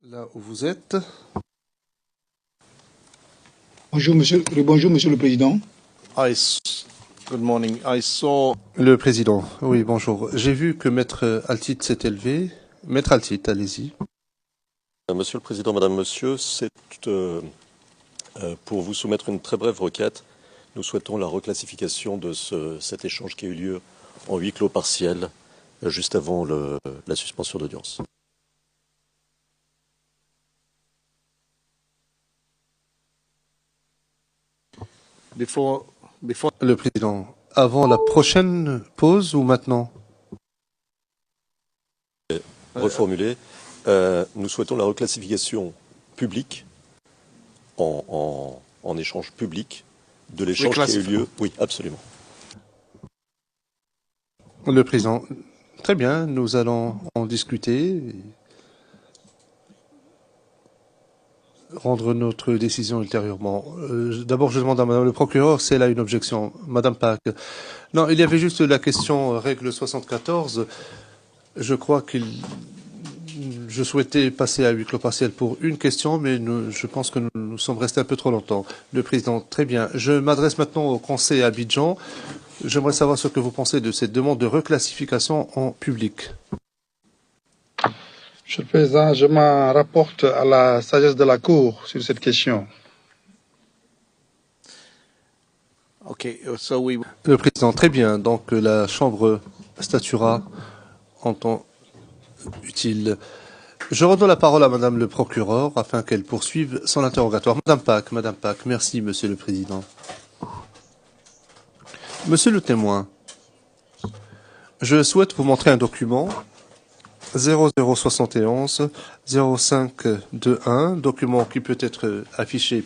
Là où vous êtes. Bonjour, monsieur le Président. Good morning. I saw. Le président. Oui, bonjour. J'ai vu que Maître Altit s'est élevé. Maître Altit, allez-y. Monsieur le Président, Madame, Monsieur, c'est pour vous soumettre une très brève requête. Nous souhaitons la reclassification de cet échange qui a eu lieu en huis clos partiel juste avant la suspension d'audience. Le président. Avant la prochaine pause ou maintenant? Reformulé, nous souhaitons la reclassification publique en échange public de l'échange qui a eu lieu. Oui, absolument. Le président. Très bien, nous allons en discuter. Rendre notre décision ultérieurement. D'abord, je demande à Madame le procureur si elle a une objection. Madame Pack. Non, il y avait juste la question règle 74. Je crois je souhaitais passer à huis clos partiel pour une question, mais je pense que nous sommes restés un peu trop longtemps. Le président, très bien. Je m'adresse maintenant au Conseil à Abidjan. J'aimerais savoir ce que vous pensez de cette demande de reclassification en public. Monsieur le Président, je m'en rapporte à la sagesse de la Cour sur cette question. Le président, très bien. Donc la Chambre statuera en temps utile. Je redonne la parole à Madame le procureur afin qu'elle poursuive son interrogatoire. Madame Pack, merci Monsieur le Président. Monsieur le témoin, je souhaite vous montrer un document 0071 0521, document qui peut être affiché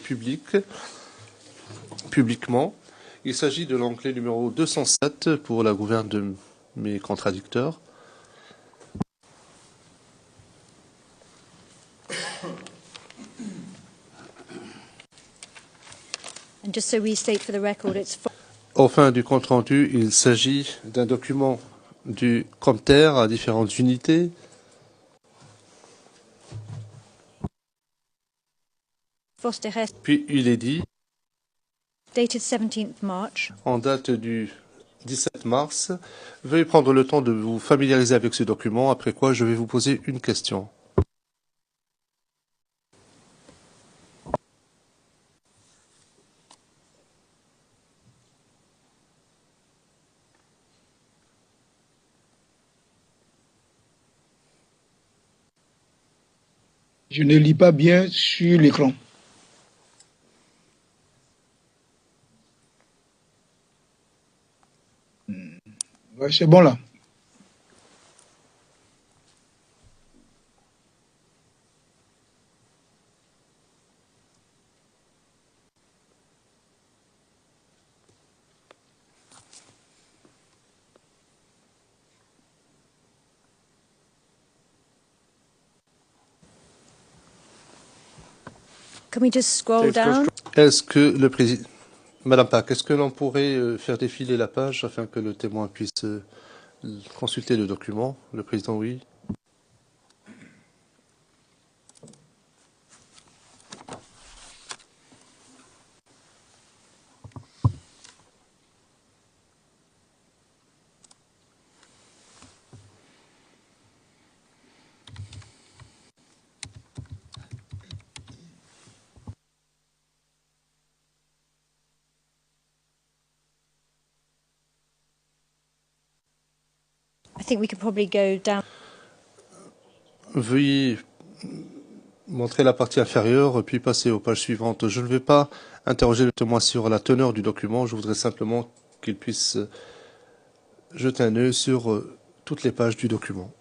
publiquement. Il s'agit de l'onglet numéro 207 pour la gouverne de mes contradicteurs. Au fin du compte rendu, il s'agit d'un document du COMTER à différentes unités. Puis il est dit, en date du 17 mars, veuillez prendre le temps de vous familiariser avec ce document, après quoi je vais vous poser une question. Je ne lis pas bien sur l'écran. Ouais, c'est bon là. Est-ce que le président... Madame Pack, est-ce que l'on pourrait faire défiler la page afin que le témoin puisse consulter le document? Le président, oui. Veuillez montrer la partie inférieure, puis passer aux pages suivantes. Je ne vais pas interroger le témoin sur la teneur du document, je voudrais simplement qu'il puisse jeter un œil sur toutes les pages du document.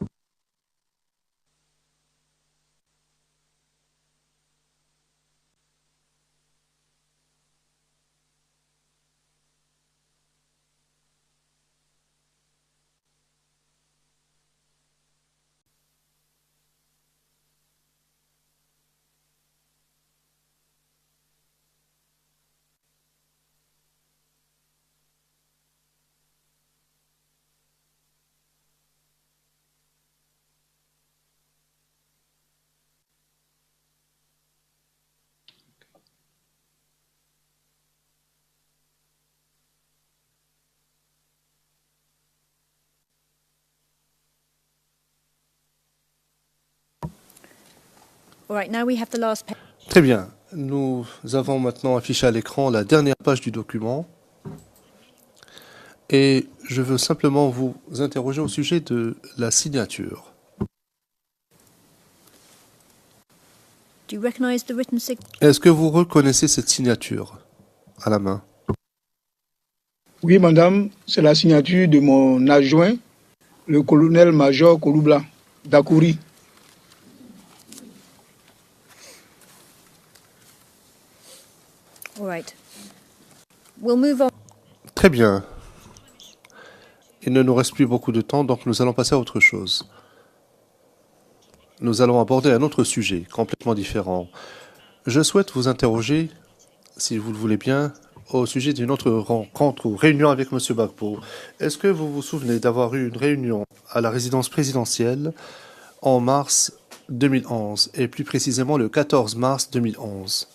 Très bien. Nous avons maintenant affiché à l'écran la dernière page du document. Et je veux simplement vous interroger au sujet de la signature. Est-ce que vous reconnaissez cette signature à la main? Oui, madame, c'est la signature de mon adjoint, le colonel-major Kouloubla d'Akouri. Très bien. Il ne nous reste plus beaucoup de temps, donc nous allons passer à autre chose. Nous allons aborder un autre sujet, complètement différent. Je souhaite vous interroger, si vous le voulez bien, au sujet d'une autre rencontre ou réunion avec M. Gbagbo. Est-ce que vous vous souvenez d'avoir eu une réunion à la résidence présidentielle en mars 2011, et plus précisément le 14 mars 2011?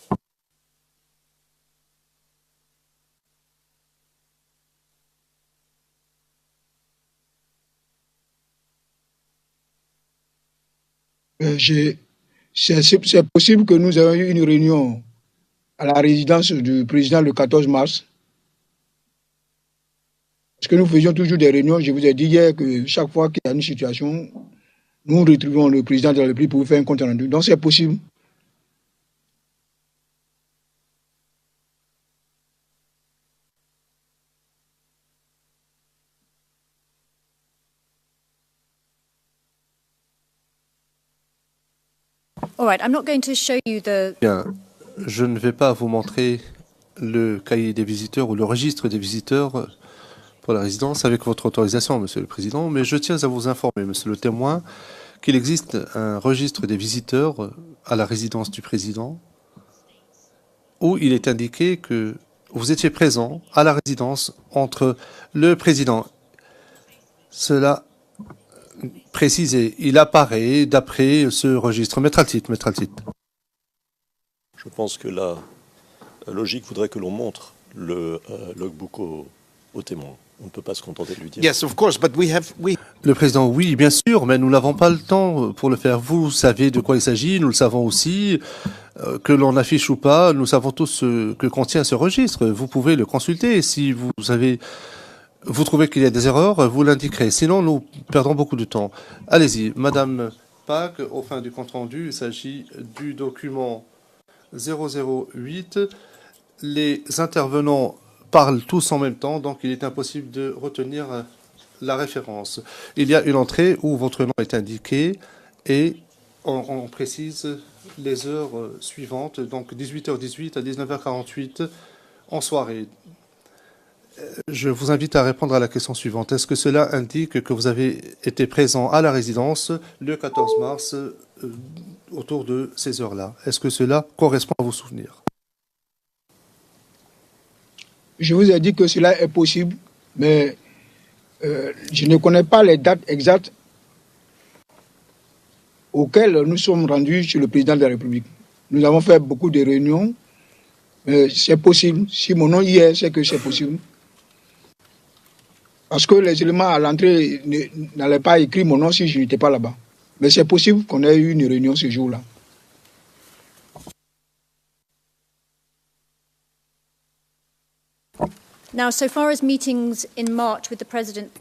C'est possible que nous ayons eu une réunion à la résidence du président le 14 mars. Parce que nous faisions toujours des réunions. Je vous ai dit hier que chaque fois qu'il y a une situation, nous retrouvons le président de la République pour faire un compte rendu. Donc c'est possible. Bien, je ne vais pas vous montrer le cahier des visiteurs ou le registre des visiteurs pour la résidence avec votre autorisation, Monsieur le Président, mais je tiens à vous informer, Monsieur le témoin, qu'il existe un registre des visiteurs à la résidence du Président où il est indiqué que vous étiez présent à la résidence entre le Président. Cela précisé, il apparaît d'après ce registre. Maître Altit. Je pense que la logique voudrait que l'on montre le logbook au témoin. On ne peut pas se contenter de lui dire. Yes, of course, but Le président, oui, bien sûr, mais nous n'avons pas le temps pour le faire. Vous savez de quoi il s'agit, nous le savons aussi. Que l'on affiche ou pas, nous savons tous ce que contient ce registre. Vous pouvez le consulter. Si vous trouvez qu'il y a des erreurs, vous l'indiquerez. Sinon, nous perdrons beaucoup de temps. Allez-y, Madame Pack, au fin du compte-rendu, il s'agit du document 008. Les intervenants parlent tous en même temps, donc il est impossible de retenir la référence. Il y a une entrée où votre nom est indiqué et on précise les heures suivantes, donc 18h18 à 19h48 en soirée. Je vous invite à répondre à la question suivante. Est-ce que cela indique que vous avez été présent à la résidence le 14 mars autour de ces heures-là? Est-ce que cela correspond à vos souvenirs? Je vous ai dit que cela est possible, mais je ne connais pas les dates exactes auxquelles nous sommes rendus chez le président de la République. Nous avons fait beaucoup de réunions, mais c'est possible. Si mon nom y est, c'est que c'est possible. Parce que les éléments à l'entrée n'allaient pas écrire mon nom si je n'étais pas là-bas. Mais c'est possible qu'on ait eu une réunion ce jour-là.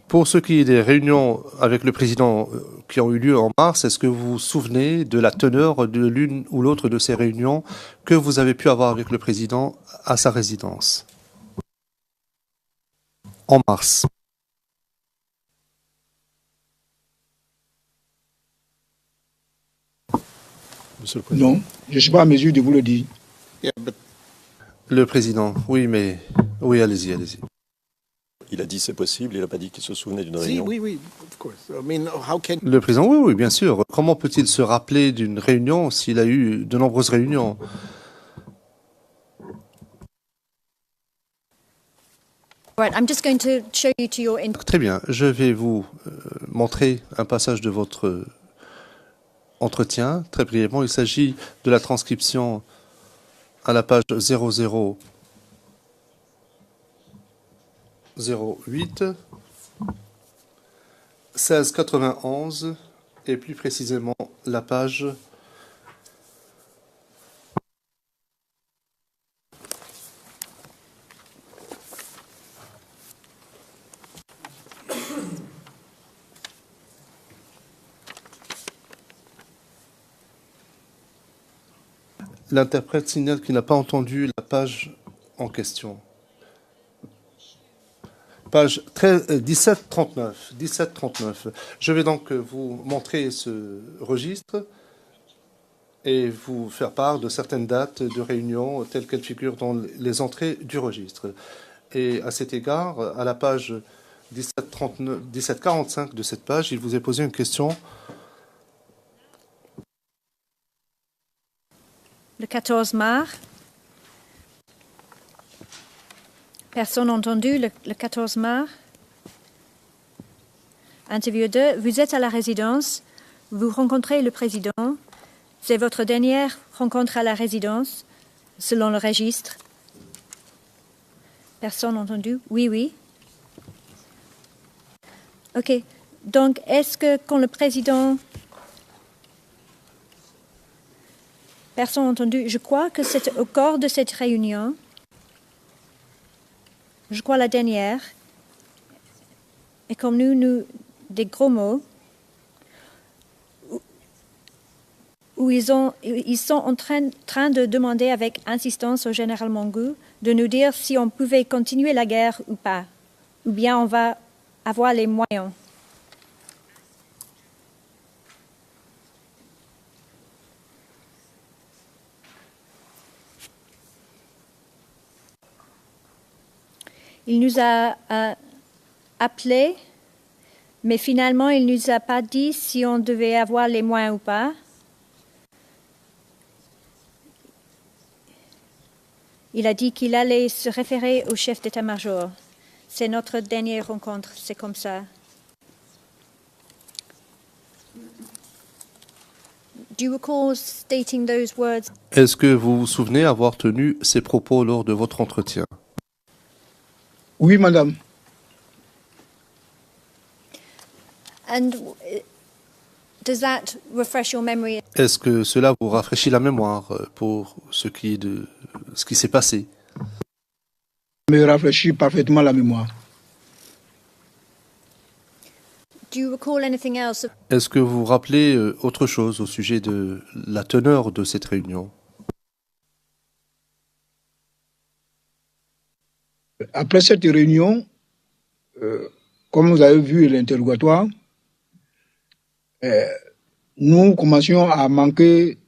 Pour ce qui est des réunions avec le président qui ont eu lieu en mars, est-ce que vous vous souvenez de la teneur de l'une ou l'autre de ces réunions que vous avez pu avoir avec le président à sa résidence en mars? Non, je ne suis pas à mesure de vous le dire. Le président, oui, mais... Oui, allez-y. Il a dit c'est possible, il n'a pas dit qu'il se souvenait d'une réunion. Oui, of course. I mean, how can... Le président, oui, bien sûr. Comment peut-il se rappeler d'une réunion s'il a eu de nombreuses réunions? Très bien, je vais vous montrer un passage de votre entretien. Très brièvement, il s'agit de la transcription à la page 0008, 1691, et plus précisément la page L'interprète signale qu'il n'a pas entendu la page en question. Page 1739. 1739. Je vais donc vous montrer ce registre et vous faire part de certaines dates de réunion telles qu'elles figurent dans les entrées du registre. Et à cet égard, à la page 1745 de cette page, il vous est posé une question. Le 14 mars. Personne entendu le 14 mars. Interview 2. Vous êtes à la résidence. Vous rencontrez le président. C'est votre dernière rencontre à la résidence, selon le registre. Personne entendu? Oui, oui. OK. Donc, est-ce que quand le président... Personne entendu. Je crois que c'est au cours de cette réunion, je crois la dernière, et comme nous des gros mots, où ils sont en train de demander avec insistance au général Mongu de nous dire si on pouvait continuer la guerre ou pas, ou bien on va avoir les moyens. Il nous a appelés, mais finalement, il ne nous a pas dit si on devait avoir les moyens ou pas. Il a dit qu'il allait se référer au chef d'état-major. C'est notre dernière rencontre, c'est comme ça. Do you recall stating those words? Est-ce que vous vous souvenez avoir tenu ces propos lors de votre entretien? Oui, madame. And does that refresh your memory? Est-ce que cela vous rafraîchit la mémoire pour ce qui est de ce qui s'est passé? Me rafraîchit parfaitement la mémoire. Do you recall anything else? Est-ce que vous vous rappelez autre chose au sujet de la teneur de cette réunion? Après cette réunion, comme vous avez vu l'interrogatoire, nous commencions à manquer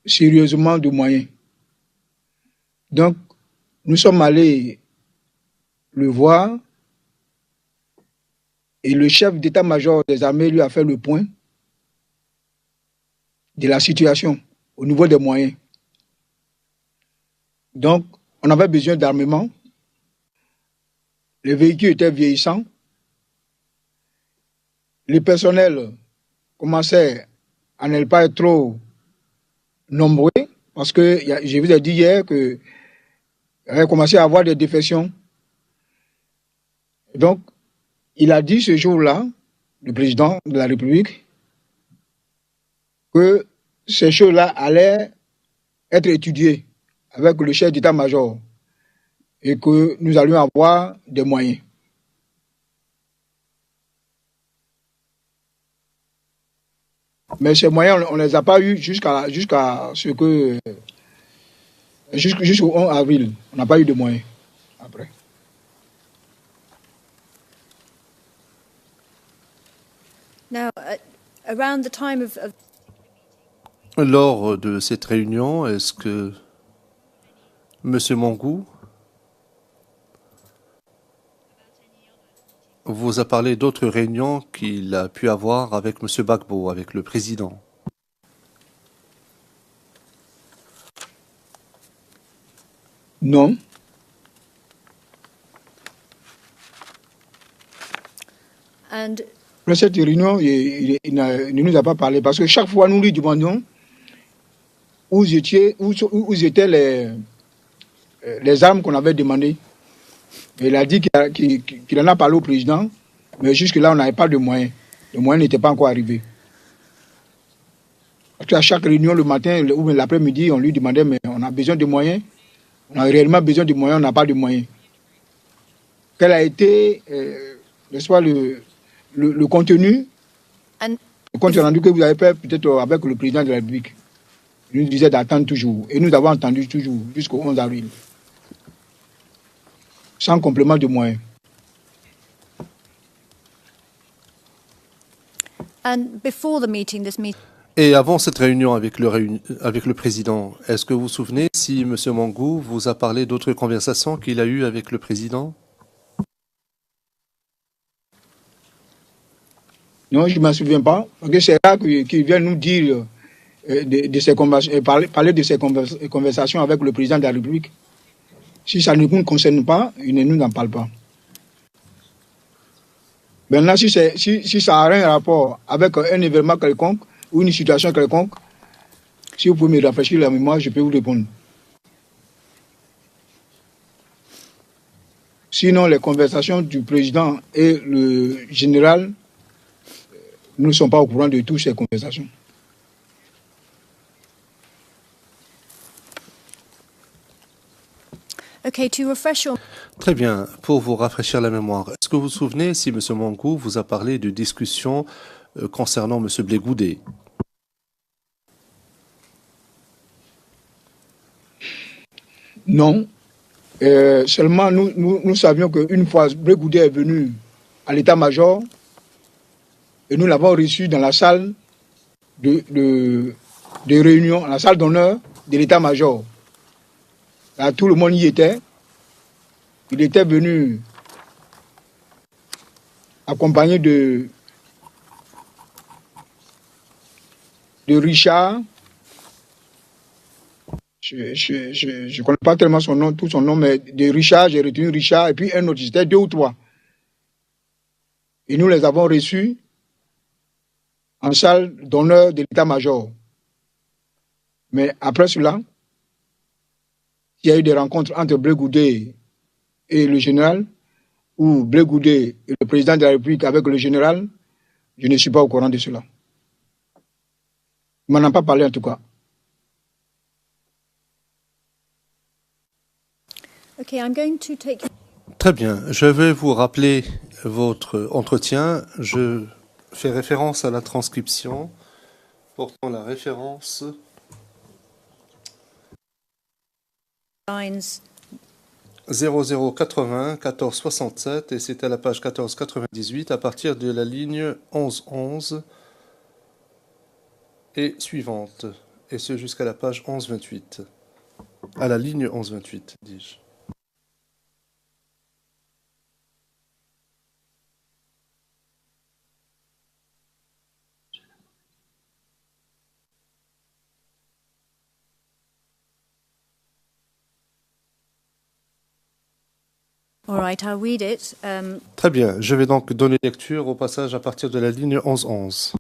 sérieusement de moyens. Donc, nous sommes allés le voir et le chef d'état-major des armées lui a fait le point de la situation au niveau des moyens. Donc, on avait besoin d'armement. Les véhicules étaient vieillissants. Les personnels commençaient à ne pas être trop nombreux parce que je vous ai dit hier qu'il avait commencé à avoir des défections. Donc, il a dit ce jour-là, le président de la République, que ces choses-là allaient être étudiées avec le chef d'état-major et que nous allions avoir des moyens. Mais ces moyens, on ne les a pas eus jusqu'à ce que... jusqu'au 11 avril. On n'a pas eu de moyens après. Now, around the time of... Lors de cette réunion, est-ce que M. Mongou vous a parlé d'autres réunions qu'il a pu avoir avec M. Gbagbo, avec le président? Non. And Après cette réunion, il ne nous a pas parlé parce que chaque fois nous lui demandons où étaient les armes qu'on avait demandées. Et il a dit qu'il en a parlé au président, mais jusque-là, on n'avait pas de moyens. Les moyens n'étaient pas encore arrivés. Parce qu'à chaque réunion, le matin ou l'après-midi, on lui demandait, mais on a besoin de moyens. On a réellement besoin de moyens, on n'a pas de moyens. Quel a été, n'est-ce pas, le contenu, le compte rendu que vous avez fait peut-être avec le président de la République. Il nous disait d'attendre toujours. Et nous avons attendu toujours jusqu'au 11 avril. Sans complément de moyens. And before the meeting, Et avant cette réunion avec le président, est-ce que vous vous souvenez si M. Mangou vous a parlé d'autres conversations qu'il a eues avec le président? Non, je ne m'en souviens pas. Parce que c'est là qu'il vient nous dire de ces parler de ces conversations avec le président de la République. Si ça ne nous concerne pas, il ne nous en parle pas. Maintenant, si ça a un rapport avec un événement quelconque ou une situation quelconque, si vous pouvez me rafraîchir la mémoire, je peux vous répondre. Sinon, les conversations du président et le général, nous ne sommes pas au courant de toutes ces conversations. Okay, to refresh your... Très bien. Pour vous rafraîchir la mémoire, est-ce que vous vous souvenez si M. Mangou vous a parlé de discussions concernant M. Blé Goudé? Non. Seulement, nous savions qu'une fois Blé Goudé est venu à l'état-major, et nous l'avons reçu dans la salle de réunion, la salle d'honneur de l'état-major. Là, tout le monde y était. Il était venu accompagné de Richard. Je ne connais pas tellement son nom, tout son nom, mais de Richard, j'ai retenu Richard, et puis un autre, c'était 2 ou 3. Et nous les avons reçus en salle d'honneur de l'état-major. Mais après cela, il y a eu des rencontres entre Blé Goudé et le général, ou Blé Goudé et le président de la République avec le général. Je ne suis pas au courant de cela. Il ne m'en a pas parlé en tout cas. Okay, I'm going to take... Très bien. Je vais vous rappeler votre entretien. Je fais référence à la transcription portant la référence lines 0080 1467 et c'est à la page 1498 à partir de la ligne 1111 et suivante, et ce jusqu'à la page 1128. À la ligne 1128, dis-je. All right, I'll read it. Très bien, je vais donc donner lecture au passage à partir de la ligne 1111.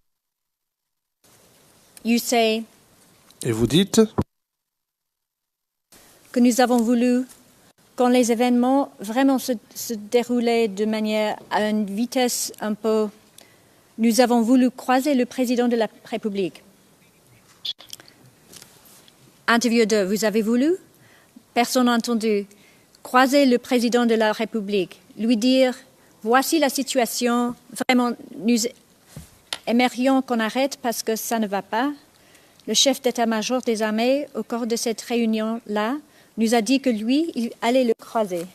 You say Et vous dites que nous avons voulu, quand les événements vraiment se déroulaient de manière à une vitesse un peu, nous avons voulu croiser le président de la République. Interview 2, vous avez voulu? Personne n'a entendu. Croiser le président de la République, lui dire « Voici la situation, vraiment, nous aimerions qu'on arrête parce que ça ne va pas. » Le chef d'état-major des armées, au cours de cette réunion-là, nous a dit que lui, il allait le croiser.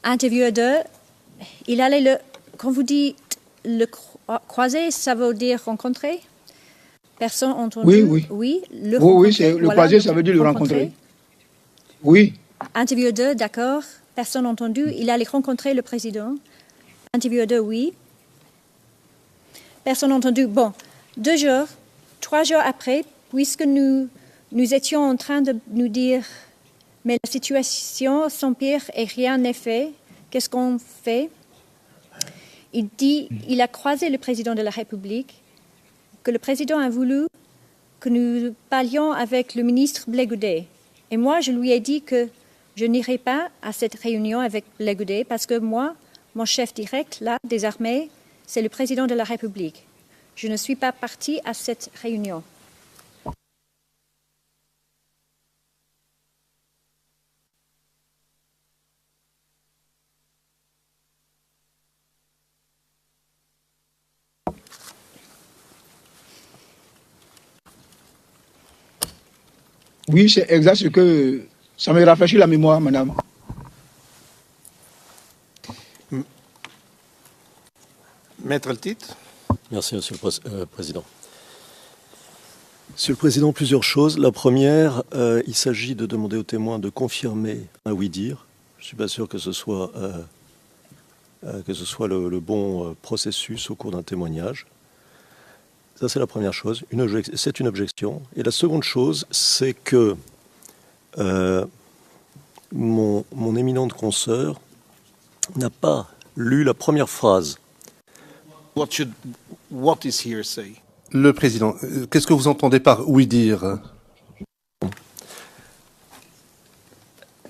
Interview 2, il allait le... Quand vous dites le croiser, ça veut dire rencontrer? Personne n'a entendu? Oui, le croiser, ça veut dire le rencontrer. Oui. Interview 2, d'accord. Personne n'a entendu. Il allait rencontrer le président. Interview 2, oui. Personne n'a entendu. Bon, 2 jours, 3 jours après, puisque nous étions en train de nous dire « Mais la situation s'empire et rien n'est fait. Qu'est-ce qu'on fait ?» Il dit il a croisé le président de la République, que le président a voulu que nous parlions avec le ministre Blé Goudé. Et moi, je lui ai dit que je n'irai pas à cette réunion avec Blé Goudé parce que moi, mon chef direct, là, des armées, c'est le président de la République. Je ne suis pas partie à cette réunion. Oui, c'est exact ce que ça me rafraîchit la mémoire, madame. Maître Altit. Merci, Monsieur le Président. Monsieur le Président, plusieurs choses. La première, il s'agit de demander aux témoins de confirmer un oui-dire. Je ne suis pas sûr que ce soit, le bon processus au cours d'un témoignage. Ça, c'est la première chose. C'est une objection. Et la seconde chose, c'est que mon éminente consoeur n'a pas lu la première phrase. What is hearsay? Le Président, qu'est-ce que vous entendez par oui dire?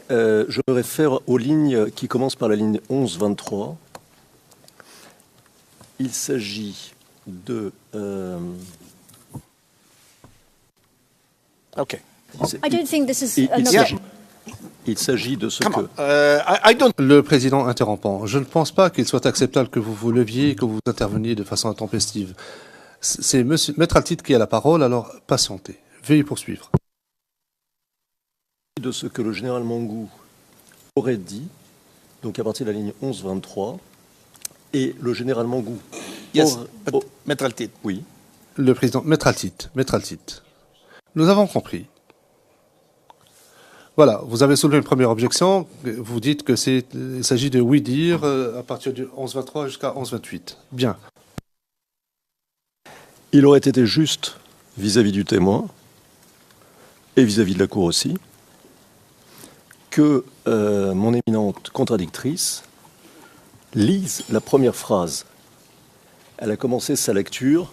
Je me réfère aux lignes qui commencent par la ligne 11-23. Il s'agit de... Okay. I don't think this is Il s'agit de ce Come que... on. I don't. Le Président interrompant. Je ne pense pas qu'il soit acceptable que vous vous leviez et que vous interveniez de façon intempestive. C'est Maître Altit qui a la parole, alors patientez. Veuillez poursuivre. De ce que le général Mangou aurait dit, donc à partir de la ligne 11-23, et le général Mangou... Yes, Maître Altit. Oui. Le Président, Maître Altit. Nous avons compris. Voilà, vous avez soulevé une première objection. Vous dites que il s'agit de oui dire à partir du 11-23 jusqu'à 11-28. Bien. Il aurait été juste vis-à-vis du témoin et vis-à-vis de la Cour aussi que mon éminente contradictrice lise la première phrase. Elle a commencé sa lecture.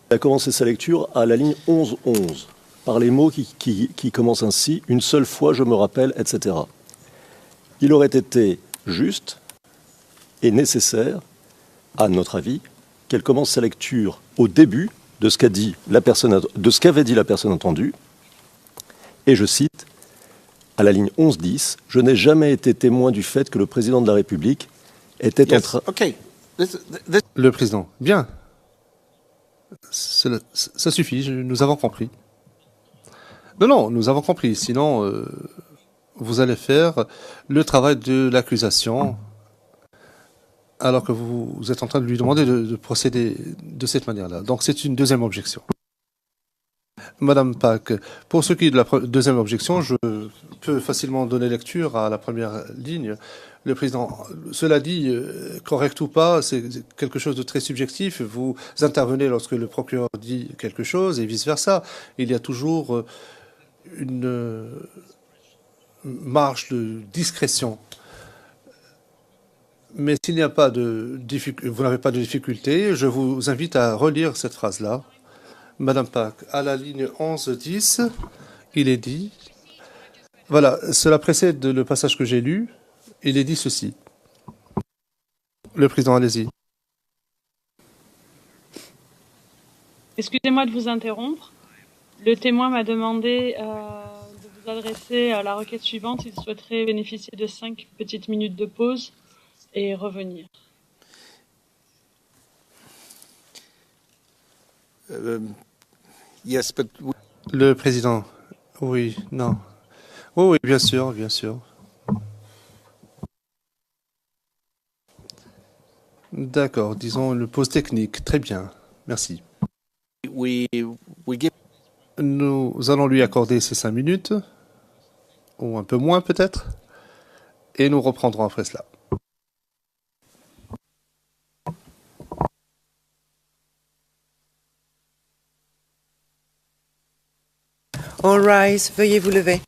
À la ligne 11-11, par les mots qui commencent ainsi, une seule fois je me rappelle, etc. Il aurait été juste et nécessaire, à notre avis, qu'elle commence sa lecture au début de ce qu'avait dit la personne entendue, et je cite, à la ligne 11-10, je n'ai jamais été témoin du fait que le président de la République était en train... Okay. Le Président, bien. Ça suffit, nous avons compris. Non, nous avons compris. Sinon, vous allez faire le travail de l'accusation alors que vous êtes en train de lui demander de procéder de cette manière-là. Donc c'est une deuxième objection. Madame Pack, pour ce qui est de la deuxième objection, je peux facilement donner lecture à la première ligne. Le Président, cela dit, correct ou pas, c'est quelque chose de très subjectif. Vous intervenez lorsque le procureur dit quelque chose et vice-versa. Il y a toujours une marge de discrétion. Mais s'il n'y a pas vous n'avez pas de difficulté, je vous invite à relire cette phrase-là. Madame Pack, à la ligne 11-10, il est dit... Voilà, cela précède le passage que j'ai lu. Il est dit ceci. Le Président, allez-y. Excusez-moi de vous interrompre. Le témoin m'a demandé de vous adresser à la requête suivante. Il souhaiterait bénéficier de 5 petites minutes de pause et revenir. Yes, but... Le Président, oui, non. Oui, bien sûr. D'accord, disons une pause technique. Très bien, merci. Nous allons lui accorder ces 5 minutes, ou un peu moins peut-être, et nous reprendrons après cela. All rise, veuillez vous lever.